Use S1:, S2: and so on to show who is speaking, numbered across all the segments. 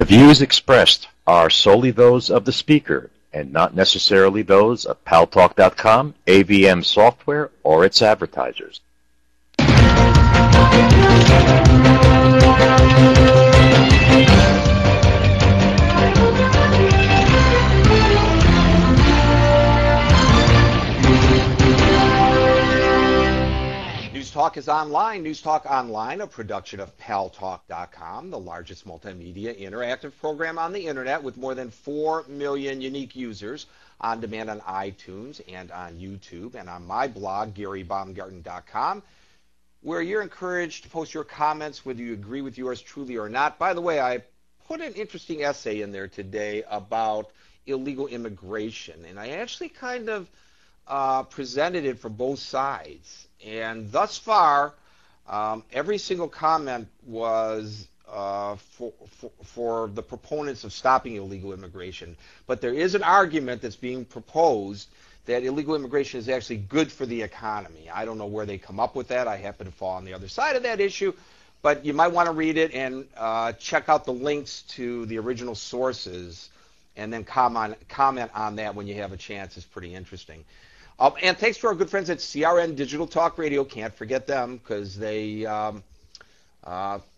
S1: views expressed are solely those of the speaker and not necessarily those of Paltalk.com, AVM Software, or its advertisers.
S2: News Talk is online. News Talk Online, a production of Paltalk.com, the largest multimedia interactive program on the internet with more than 4 million unique users on demand on iTunes and on YouTube and on my blog, GaryBaumgarten.com, where you're encouraged to post your comments, whether you agree with yours truly or not. By the way, I put an interesting essay in there today about illegal immigration, and I actually kind of presented it from both sides. And thus far, every single comment was for the proponents of stopping illegal immigration. But there is an argument that's being proposed that illegal immigration is actually good for the economy. I don't know where they come up with that. I happen to fall on the other side of that issue. But you might want to read it and check out the links to the original sources and then comment on that when you have a chance. It's pretty interesting. And thanks to our good friends at CRN Digital Talk Radio. Can't forget them because they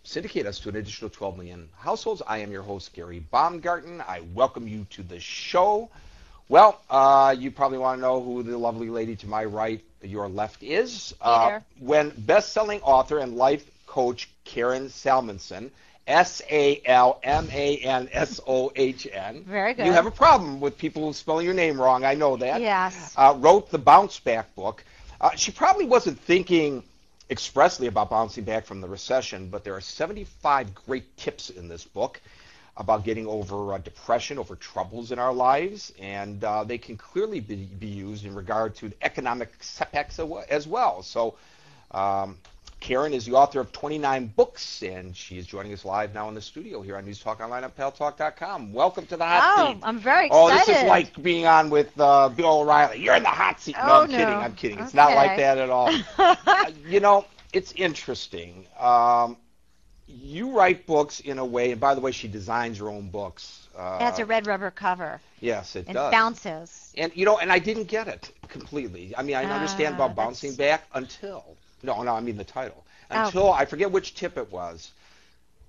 S2: syndicate us to an additional 12 million households. I am your host, Gary Baumgarten. I welcome you to the show. Well, you probably want to know who the lovely lady to my right, your left is. When best-selling author and life coach Karen Salmansohn, Salmansohn.
S3: Very good.
S2: You have a problem with people spelling your name wrong. I know that.
S3: Yes.
S2: Wrote the Bounce Back book. She probably wasn't thinking expressly about bouncing back from the recession, but there are 75 great tips in this book about getting over depression, over troubles in our lives, and they can clearly be used in regard to economic setbacks as well. So Karen is the author of 29 books, and she is joining us live now in the studio here on News Talk Online at Paltalk.com. Welcome to the hot seat.
S3: I'm very excited.
S2: Oh, this is like being on with Bill O'Reilly. You're in the hot seat. No, I'm kidding. It's not like that at all. You know, it's interesting. You write books in a way, and by the way, she designs her own books.
S3: It has a red rubber cover.
S2: Yes, it does.
S3: It bounces.
S2: And, you know, and I didn't get it completely. I mean, I understand about bouncing back until... No, I mean the title. Until I forget which tip it was.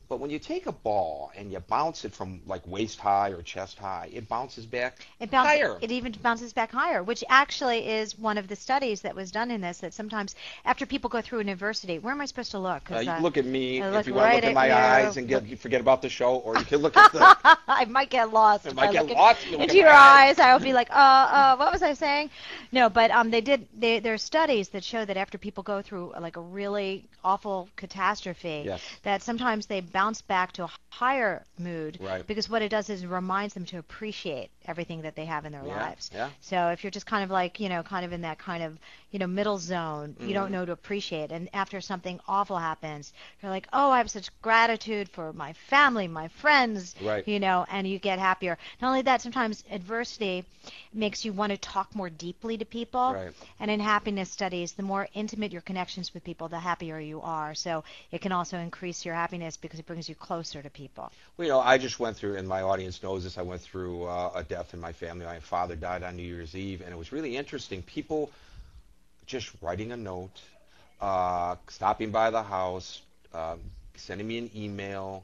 S2: But when you take a ball and you bounce it from like waist high or chest high, it bounces back higher.
S3: It even bounces back higher, which actually is one of the studies that was done in this, that sometimes after people go through an adversity, where am I supposed to look?
S2: You can look at me if you
S3: right
S2: want to look at my eyes and you forget about the show, or you can look at the...
S3: I might get lost.
S2: I might get lost.
S3: Into your eyes, I will be like, what was I saying? No, but there are studies that show that after people go through like a really awful catastrophe, that sometimes they bounce back to a higher mood, because what it does is it reminds them to appreciate everything that they have in their lives. So if you're just kind of like, kind of in that kind of, middle zone, you don't know to appreciate. And after something awful happens, you're like, oh, I have such gratitude for my family, my friends, and you get happier. Not only that, sometimes adversity makes you want to talk more deeply to people. And in happiness studies, the more intimate your connections with people, the happier you are. So it can also increase your happiness because it brings you closer to people.
S2: Well, I just went through, and my audience knows this, I went through a death in my family. My father died on New Year's Eve, and it was really interesting. People just writing a note, stopping by the house, sending me an email,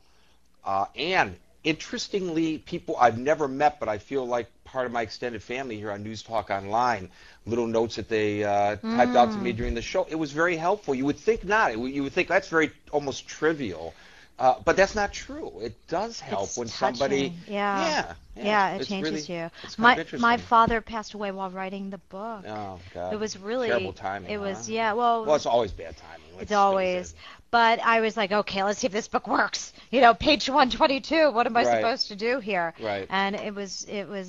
S2: and interestingly, people I've never met, but I feel like part of my extended family here on News Talk Online, little notes that they typed out to me during the show. It was very helpful. You would think not. You would think that's very almost trivial. But that's not true. It does help when somebody...
S3: It changes you. My father passed away while writing the book.
S2: Oh, God.
S3: It was really...
S2: Terrible timing,
S3: It was,
S2: Well, it's always bad timing.
S3: It's always... But I was like, okay, let's see if this book works. Page 122, what am I supposed to do here? And it was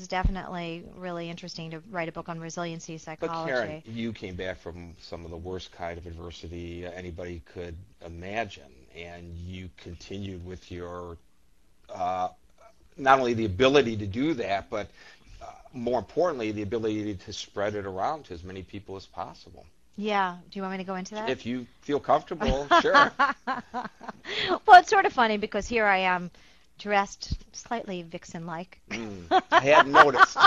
S3: definitely really interesting to write a book on resiliency psychology.
S2: But Karen, you came back from some of the worst kind of adversity anybody could imagine, and you continued with your not only the ability to do that, but more importantly, the ability to spread it around to as many people as possible.
S3: Yeah. Do you want me to go into that?
S2: If you feel comfortable, sure.
S3: Well, it's sort of funny because here I am dressed slightly vixen-like.
S2: I hadn't noticed.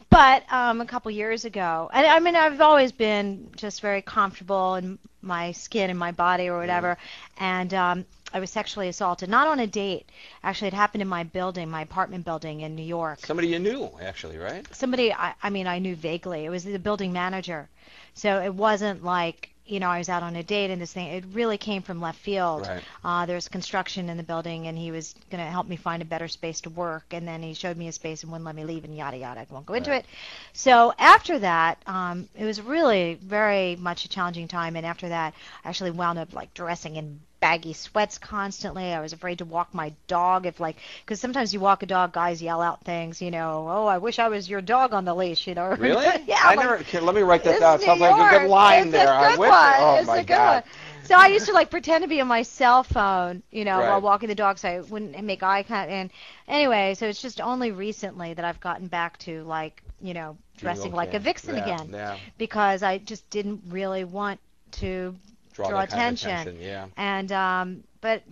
S3: But a couple years ago, and I mean, I've always been just very comfortable in my skin and my body or whatever, and I was sexually assaulted, not on a date. Actually, it happened in my building, my apartment building in New York.
S2: Somebody you knew, actually, right?
S3: Somebody, I mean, I knew vaguely. It was the building manager. So it wasn't like, you know, I was out on a date and this thing. It really came from left field.
S2: Right.
S3: There's construction in the building, and he was going to help me find a better space to work. And then he showed me a space and wouldn't let me leave, and yada, yada. I won't go into it. So after that, it was really very much a challenging time. And after that, I actually wound up, like, dressing in baggy sweats constantly. I was afraid to walk my dog because sometimes you walk a dog, guys yell out things, you know, oh, I wish I was your dog on the leash, you know.
S2: Really?
S3: Yeah.
S2: Let me write that down. It sounds like a good line there.
S3: It's a good one. Oh, my God. So I used to, like, pretend to be on my cell phone, you know, while walking the dog, so I wouldn't make eye contact. And anyway, so it's just only recently that I've gotten back to, like, you know, dressing like a vixen again.
S2: Yeah.
S3: Because I just didn't really want to draw attention.
S2: Kind of attention.
S3: And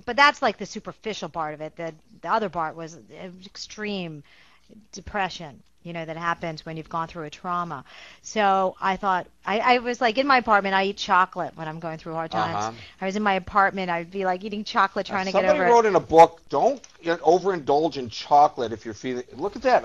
S3: but that's like the superficial part of it. The other part was extreme depression, you know, that happens when you've gone through a trauma. So I thought I was like in my apartment. I eat chocolate when I'm going through hard times. I was in my apartment. I'd be like eating chocolate, trying to get over it.
S2: Somebody wrote in a book, don't overindulge in chocolate if you're feeling. Look at that.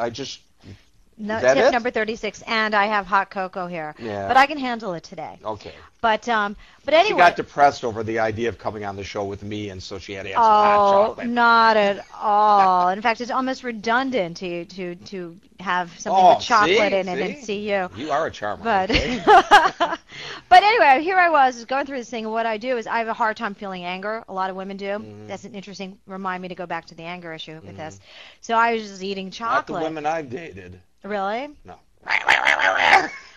S3: Tip number 36, and I have hot cocoa here.
S2: Yeah.
S3: But I can handle it today.
S2: Okay.
S3: But anyway.
S2: She got depressed over the idea of coming on the show with me, and so she had to have some hot chocolate.
S3: Not at all. In fact, it's almost redundant to have something with chocolate in it and see you.
S2: You are a charmer.
S3: But
S2: okay.
S3: but anyway, here I was going through this thing, and what I do is I have a hard time feeling anger. A lot of women do. That's an interesting remind me to go back to the anger issue with this. So I was just eating chocolate.
S2: Not the women I've dated.
S3: Really?
S2: No.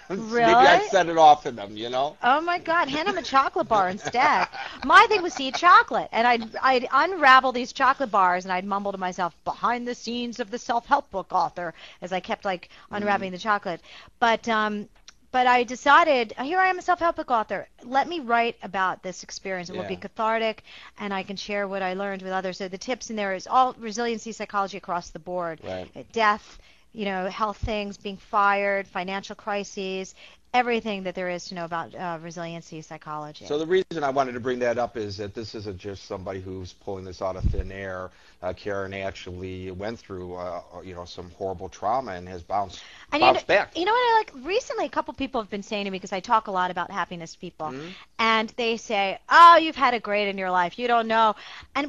S3: Really?
S2: Maybe I set it off in them, you know?
S3: Oh, my God. Hand them a chocolate bar instead. My thing was to eat chocolate. And I'd unravel these chocolate bars, and I'd mumble to myself, behind the scenes of the self-help book author, as I kept, like, unwrapping the chocolate. But I decided, here I am, a self-help book author. Let me write about this experience. It will be cathartic, and I can share what I learned with others. So the tips in there is all resiliency psychology across the board.
S2: Right.
S3: Death, you know, health things, being fired, financial crises, everything that there is to know about resiliency psychology.
S2: So the reason I wanted to bring that up is that this isn't just somebody who's pulling this out of thin air. Karen actually went through, you know, some horrible trauma and has bounced back.
S3: You know what I like? Recently, a couple people have been saying to me, because I talk a lot about happiness to people, and they say, "Oh, you've had it great in your life. You don't know."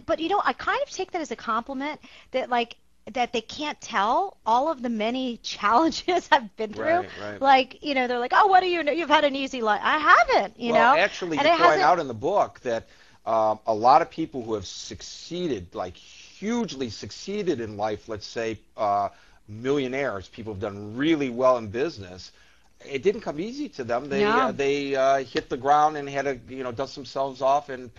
S3: But you know, I kind of take that as a compliment that, like, that they can't tell all of the many challenges I've been through.
S2: Right.
S3: Like, you know, they're like, oh, what do you know? You've had an easy life. I haven't, you know.
S2: Well, actually, you point out in the book that a lot of people who have succeeded, like hugely succeeded in life, let's say millionaires, people who've done really well in business, it didn't come easy to them. They hit the ground and had to, you know, dust themselves off and